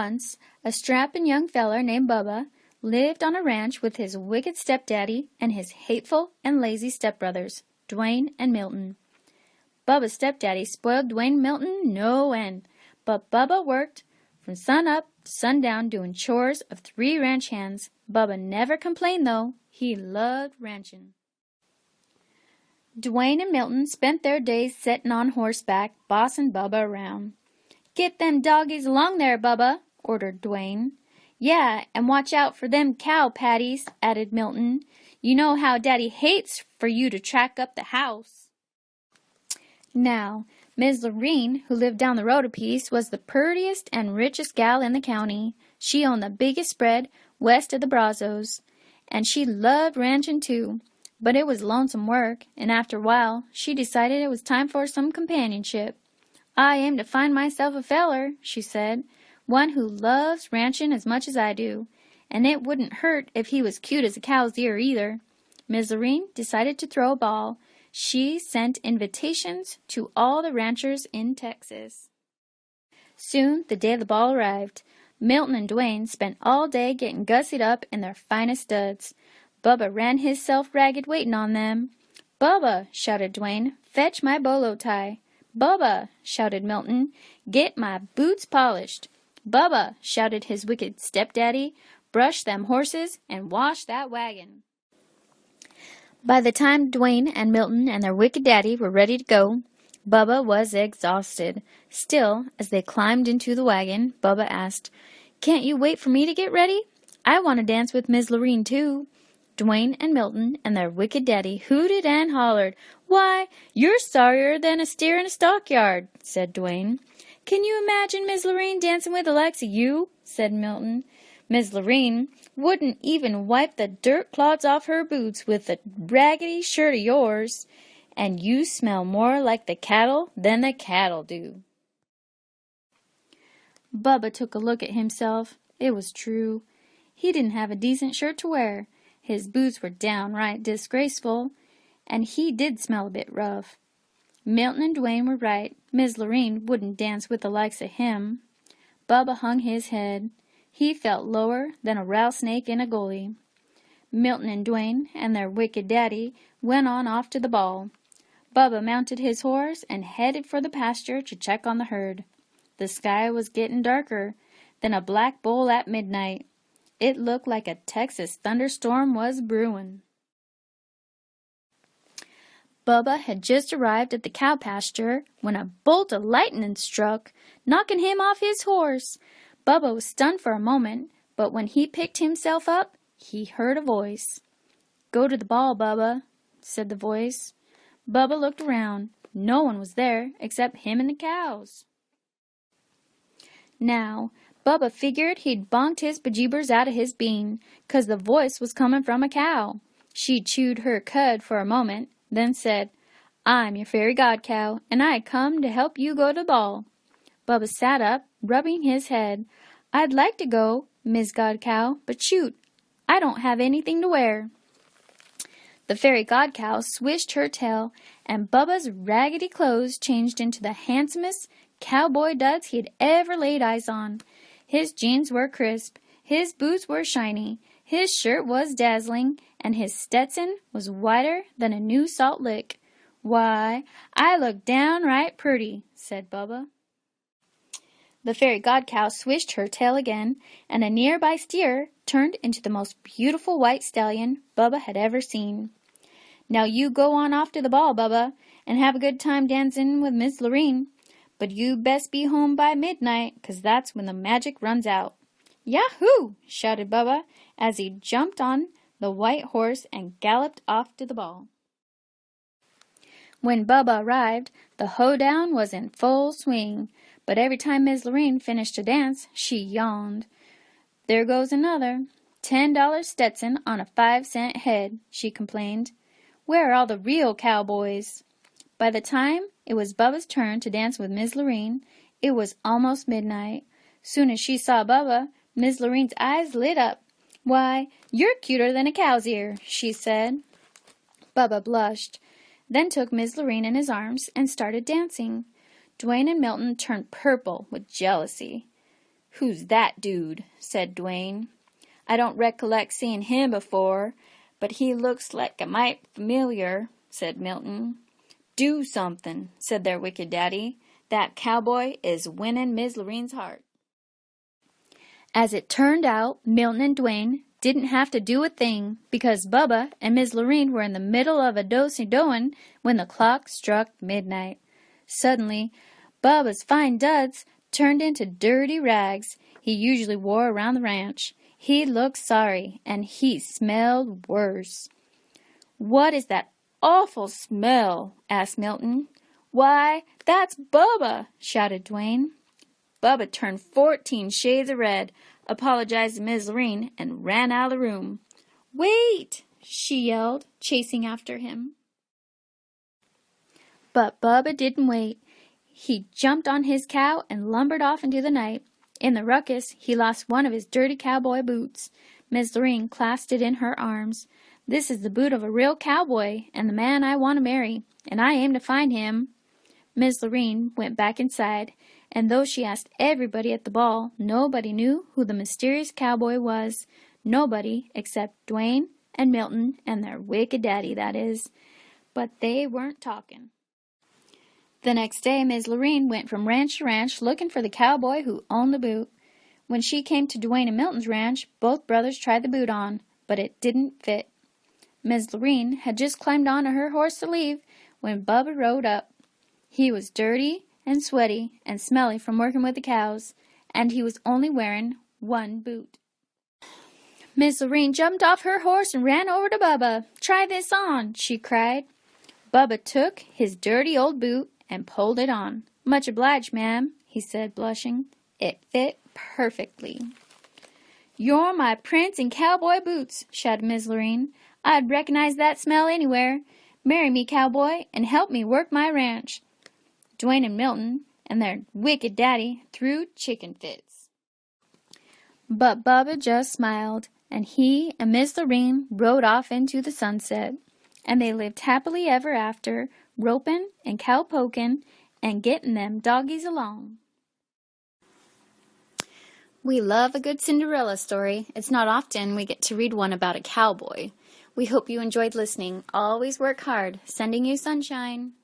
Once, a strapping young feller named Bubba lived on a ranch with his wicked stepdaddy and his hateful and lazy stepbrothers, Dwayne and Milton. Bubba's stepdaddy spoiled Dwayne Milton no end, but Bubba worked from sun up to sundown doing chores of 3 ranch hands. Bubba never complained, though. He loved ranching. Dwayne and Milton spent their days sitting on horseback, bossing Bubba around. "Get them doggies along there, Bubba," ordered Dwayne. "Yeah, and watch out for them cow patties," added Milton. "You know how Daddy hates for you to track up the house." Now, Miss Lorene, who lived down the road a piece, was the purtiest and richest gal in the county. She owned the biggest spread west of the Brazos, and she loved ranching too. But it was lonesome work, and after a while she decided it was time for some companionship. "I aim to find myself a feller," she said, "one who loves ranching as much as I do, and it wouldn't hurt if he was cute as a cow's ear either." Miss Lorene decided to throw a ball. She sent invitations to all the ranchers in Texas. Soon the day of the ball arrived. Milton and Dwayne spent all day getting gussied up in their finest studs. Bubba ran hisself ragged waiting on them. "Bubba," shouted Dwayne, "fetch my bolo tie." "Bubba," shouted Milton, "get my boots polished." "Bubba," shouted his wicked stepdaddy, "brush them horses and wash that wagon." By the time Dwayne and Milton and their wicked daddy were ready to go, Bubba was exhausted. Still, as they climbed into the wagon, Bubba asked, "Can't you wait for me to get ready? I want to dance with Miss Lorene, too." Dwayne and Milton and their wicked daddy hooted and hollered. "Why, you're sorrier than a steer in a stockyard," said Dwayne. "Can you imagine Miss Lorene dancing with the likes of you?" said Milton. "Miss Lorene wouldn't even wipe the dirt clods off her boots with the raggedy shirt of yours, and you smell more like the cattle than the cattle do." Bubba took a look at himself. It was true. He didn't have a decent shirt to wear. His boots were downright disgraceful, and he did smell a bit rough. Milton and Dwayne were right. Miss Lorene wouldn't dance with the likes of him. Bubba hung his head. He felt lower than a rattlesnake in a gully. Milton and Dwayne and their wicked daddy went on off to the ball. Bubba mounted his horse and headed for the pasture to check on the herd. The sky was getting darker than a black bowl at midnight. It looked like a Texas thunderstorm was brewing. Bubba had just arrived at the cow pasture when a bolt of lightning struck, knocking him off his horse. Bubba was stunned for a moment, but when he picked himself up, he heard a voice. "Go to the ball, Bubba," said the voice. Bubba looked around. No one was there except him and the cows. Now, Bubba figured he'd bonked his bejeebers out of his bean, 'cause the voice was coming from a cow. She chewed her cud for a moment, then said, "I'm your fairy god cow, and I come to help you go to the ball." Bubba sat up, rubbing his head. "I'd like to go, Miss God Cow, but shoot, I don't have anything to wear." The fairy god cow swished her tail, and Bubba's raggedy clothes changed into the handsomest cowboy duds he'd ever laid eyes on. His jeans were crisp, his boots were shiny, his shirt was dazzling, and his Stetson was whiter than a new salt lick. "Why, I look downright pretty," said Bubba. The fairy god cow swished her tail again, and a nearby steer turned into the most beautiful white stallion Bubba had ever seen. "Now you go on off to the ball, Bubba, and have a good time dancing with Miss Lorene. But you best be home by midnight, 'cause that's when the magic runs out." "Yahoo!" shouted Bubba as he jumped on the white horse and galloped off to the ball. When Bubba arrived, the hoedown was in full swing, but every time Miss Lorene finished a dance, she yawned. "There goes another. $10 Stetson on a 5-cent head," she complained. "Where are all the real cowboys?" By the time it was Bubba's turn to dance with Miss Lorene, it was almost midnight. Soon as she saw Bubba, Miss Lorene's eyes lit up. "Why, you're cuter than a cow's ear," she said. Bubba blushed, then took Miss Lorene in his arms and started dancing. Dwayne and Milton turned purple with jealousy. "Who's that dude?" said Dwayne. "I don't recollect seeing him before, but he looks like a mite familiar," said Milton. "Do something," said their wicked daddy. "That cowboy is winning Miss Lorene's heart." As it turned out, Milton and Dwayne didn't have to do a thing, because Bubba and Miss Lorene were in the middle of a do-si-doing when the clock struck midnight. Suddenly, Bubba's fine duds turned into dirty rags he usually wore around the ranch. He looked sorry, and he smelled worse. "What is that awful smell?" asked Milton. "Why, that's Bubba!" shouted Dwayne. Bubba turned 14 shades of red, apologized to Miss Lorene, and ran out of the room. "Wait!" she yelled, chasing after him. But Bubba didn't wait. He jumped on his cow and lumbered off into the night. In the ruckus, he lost one of his dirty cowboy boots. Miss Lorene clasped it in her arms. "This is the boot of a real cowboy, and the man I want to marry, and I aim to find him." Miss Lorene went back inside, and though she asked everybody at the ball, nobody knew who the mysterious cowboy was. Nobody except Dwayne and Milton and their wicked daddy, that is. But they weren't talking. The next day, Miss Lorene went from ranch to ranch looking for the cowboy who owned the boot. When she came to Dwayne and Milton's ranch, both brothers tried the boot on, but it didn't fit. Miss Lorene had just climbed onto her horse to leave when Bubba rode up. He was dirty and sweaty and smelly from working with the cows, and he was only wearing one boot. Miss Lorene jumped off her horse and ran over to Bubba. "Try this on," she cried. Bubba took his dirty old boot and pulled it on. "Much obliged, ma'am," he said, blushing. It fit perfectly. "You're my prince in cowboy boots," shouted Miss Lorene. "I'd recognize that smell anywhere. Marry me, cowboy, and help me work my ranch." Dwayne and Milton and their wicked daddy threw chicken fits. But Bubba just smiled, and he and Miss Lorene rode off into the sunset, and they lived happily ever after, roping and cow-poking and getting them doggies along. We love a good Cinderella story. It's not often we get to read one about a cowboy. We hope you enjoyed listening. Always work hard. Sending you sunshine.